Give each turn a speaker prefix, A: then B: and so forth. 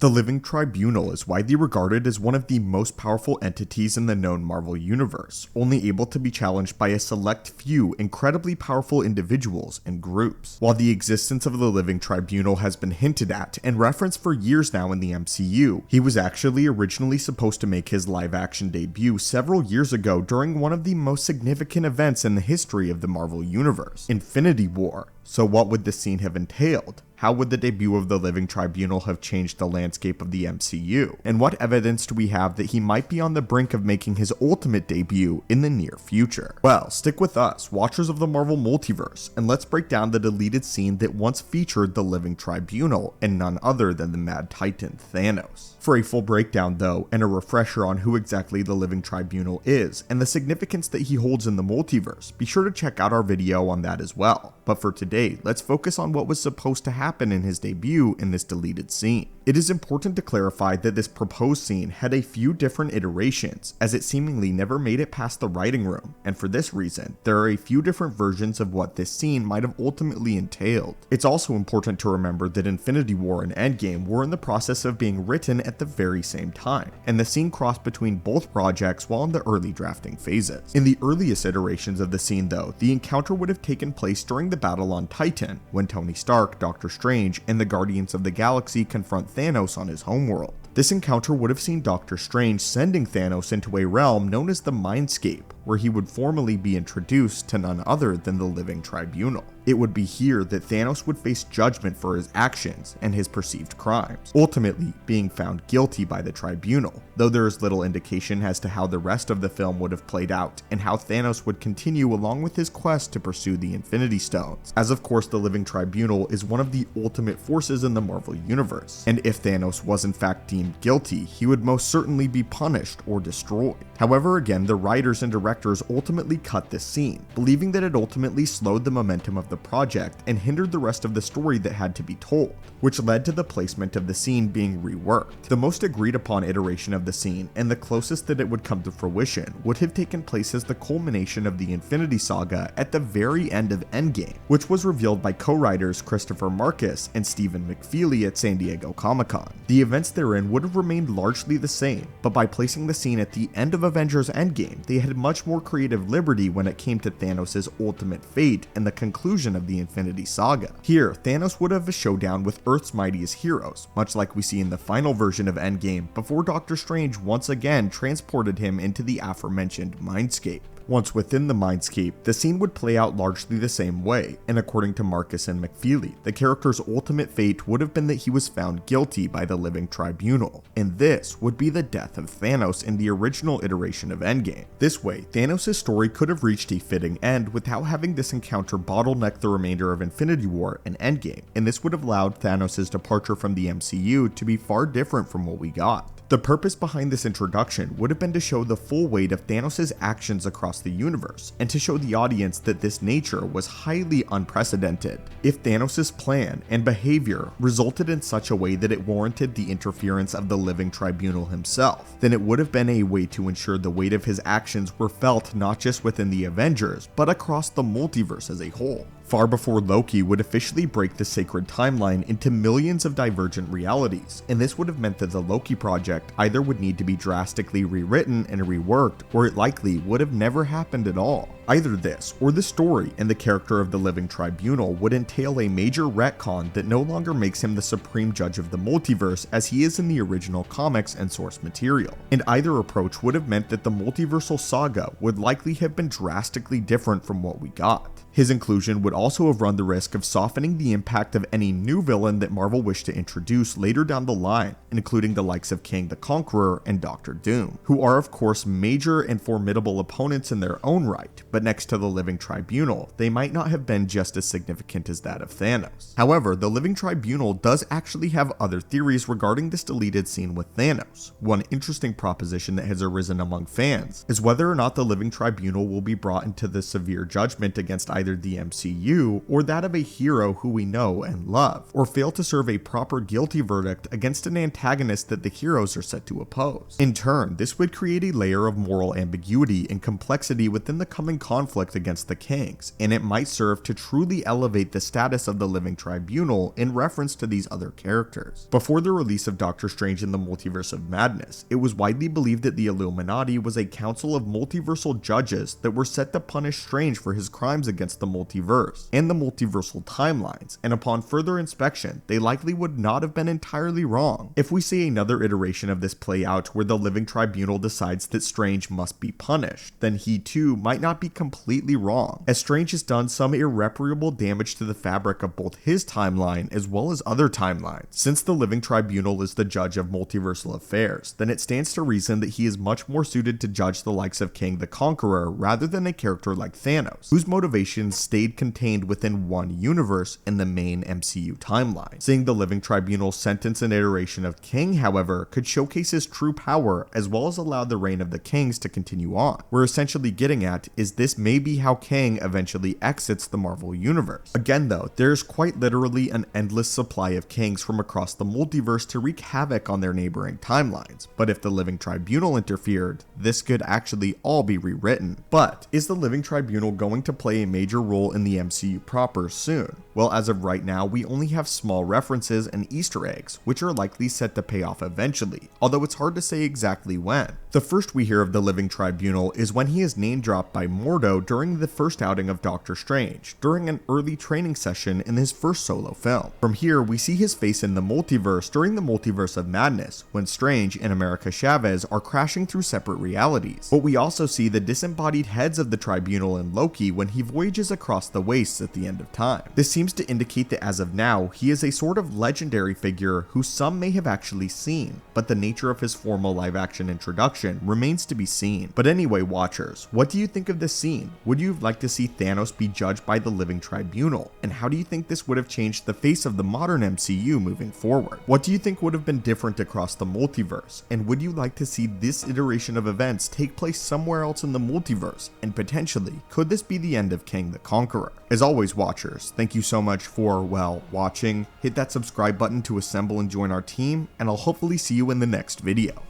A: The Living Tribunal is widely regarded as one of the most powerful entities in the known Marvel universe, only able to be challenged by a select few incredibly powerful individuals and groups. While the existence of the Living Tribunal has been hinted at and referenced for years now in the MCU, he was actually originally supposed to make his live-action debut several years ago during one of the most significant events in the history of the Marvel universe, Infinity War. So what would this scene have entailed? How would the debut of the Living Tribunal have changed the landscape of the MCU? And what evidence do we have that he might be on the brink of making his ultimate debut in the near future? Well, stick with us, watchers of the Marvel Multiverse, and let's break down the deleted scene that once featured the Living Tribunal and none other than the Mad Titan Thanos. For a full breakdown though, and a refresher on who exactly the Living Tribunal is and the significance that he holds in the multiverse, be sure to check out our video on that as well. But for today, let's focus on what was supposed to happen in his debut in this deleted scene. It is important to clarify that this proposed scene had a few different iterations, as it seemingly never made it past the writing room, and for this reason, there are a few different versions of what this scene might have ultimately entailed. It's also important to remember that Infinity War and Endgame were in the process of being written at the very same time, and the scene crossed between both projects while in the early drafting phases. In the earliest iterations of the scene though, the encounter would have taken place during the battle on Titan, when Tony Stark, Doctor Strange, and the Guardians of the Galaxy confront Thanos on his homeworld. This encounter would have seen Doctor Strange sending Thanos into a realm known as the Mindscape, where he would formally be introduced to none other than the Living Tribunal. It would be here that Thanos would face judgment for his actions and his perceived crimes, ultimately being found guilty by the Tribunal, though there is little indication as to how the rest of the film would have played out and how Thanos would continue along with his quest to pursue the Infinity Stones, as of course the Living Tribunal is one of the ultimate forces in the Marvel universe, and if Thanos was in fact deemed guilty, he would most certainly be punished or destroyed. However, again, the writers and directors ultimately cut this scene, believing that it ultimately slowed the momentum of the project and hindered the rest of the story that had to be told, which led to the placement of the scene being reworked. The most agreed upon iteration of the scene, and the closest that it would come to fruition, would have taken place as the culmination of the Infinity Saga at the very end of Endgame, which was revealed by co-writers Christopher Marcus and Stephen McFeely at San Diego Comic-Con. The events therein would have remained largely the same, but by placing the scene at the end of Avengers Endgame, they had much more creative liberty when it came to Thanos' ultimate fate and the conclusion of the Infinity Saga. Here, Thanos would have a showdown with Earth's mightiest heroes, much like we see in the final version of Endgame, before Doctor Strange once again transported him into the aforementioned Mindscape. Once within the Mindscape, the scene would play out largely the same way, and according to Marcus and McFeely, the character's ultimate fate would have been that he was found guilty by the Living Tribunal, and this would be the death of Thanos in the original iteration of Endgame. This way, Thanos' story could have reached a fitting end without having this encounter bottleneck the remainder of Infinity War and Endgame, and this would have allowed Thanos' departure from the MCU to be far different from what we got. The purpose behind this introduction would have been to show the full weight of Thanos' actions across the universe, and to show the audience that this nature was highly unprecedented. If Thanos' plan and behavior resulted in such a way that it warranted the interference of the Living Tribunal himself, then it would have been a way to ensure the weight of his actions were felt not just within the Avengers, but across the multiverse as a whole. Far before Loki would officially break the sacred timeline into millions of divergent realities, and this would have meant that the Loki project either would need to be drastically rewritten and reworked, or it likely would have never happened at all. Either this, or the story and the character of the Living Tribunal would entail a major retcon that no longer makes him the supreme judge of the multiverse as he is in the original comics and source material. And either approach would have meant that the multiversal saga would likely have been drastically different from what we got. His inclusion would also have run the risk of softening the impact of any new villain that Marvel wished to introduce later down the line, including the likes of Kang the Conqueror and Doctor Doom, who are of course major and formidable opponents in their own right, but next to the Living Tribunal, they might not have been just as significant as that of Thanos. However, the Living Tribunal does actually have other theories regarding this deleted scene with Thanos. One interesting proposition that has arisen among fans is whether or not the Living Tribunal will be brought into the severe judgment against either either the MCU or that of a hero who we know and love, or fail to serve a proper guilty verdict against an antagonist that the heroes are set to oppose. In turn, this would create a layer of moral ambiguity and complexity within the coming conflict against the Kangs, and it might serve to truly elevate the status of the Living Tribunal in reference to these other characters. Before the release of Doctor Strange in the Multiverse of Madness, it was widely believed that the Illuminati was a council of multiversal judges that were set to punish Strange for his crimes against the multiverse and the multiversal timelines, and upon further inspection, they likely would not have been entirely wrong. If we see another iteration of this play out where the Living Tribunal decides that Strange must be punished, then he too might not be completely wrong, as Strange has done some irreparable damage to the fabric of both his timeline as well as other timelines. Since the Living Tribunal is the judge of multiversal affairs, then it stands to reason that he is much more suited to judge the likes of Kang the Conqueror rather than a character like Thanos, whose motivations stayed contained within one universe in the main MCU timeline. Seeing the Living Tribunal sentence an iteration of Kang, however, could showcase his true power as well as allow the reign of the Kangs to continue on. We're essentially getting at is this may be how Kang eventually exits the Marvel Universe. Again though, there's quite literally an endless supply of Kangs from across the multiverse to wreak havoc on their neighboring timelines, but if the Living Tribunal interfered, this could actually all be rewritten. But is the Living Tribunal going to play a major role in the MCU proper soon? Well, as of right now, we only have small references and Easter eggs, which are likely set to pay off eventually, although it's hard to say exactly when. The first we hear of the Living Tribunal is when he is name dropped by Mordo during the first outing of Doctor Strange, during an early training session in his first solo film. From here, we see his face in the multiverse during the Multiverse of Madness, when Strange and America Chavez are crashing through separate realities. But we also see the disembodied heads of the Tribunal in Loki when he voyages across the wastes at the end of time. This seems to indicate that as of now, he is a sort of legendary figure who some may have actually seen, but the nature of his formal live-action introduction remains to be seen. But anyway, watchers, what do you think of this scene? Would you like to see Thanos be judged by the Living Tribunal? And how do you think this would have changed the face of the modern MCU moving forward? What do you think would have been different across the multiverse? And would you like to see this iteration of events take place somewhere else in the multiverse? And potentially, could this be the end of Kang the Conqueror? As always, watchers, thank you so much for, well, watching. Hit that subscribe button to assemble and join our team, and I'll hopefully see you in the next video.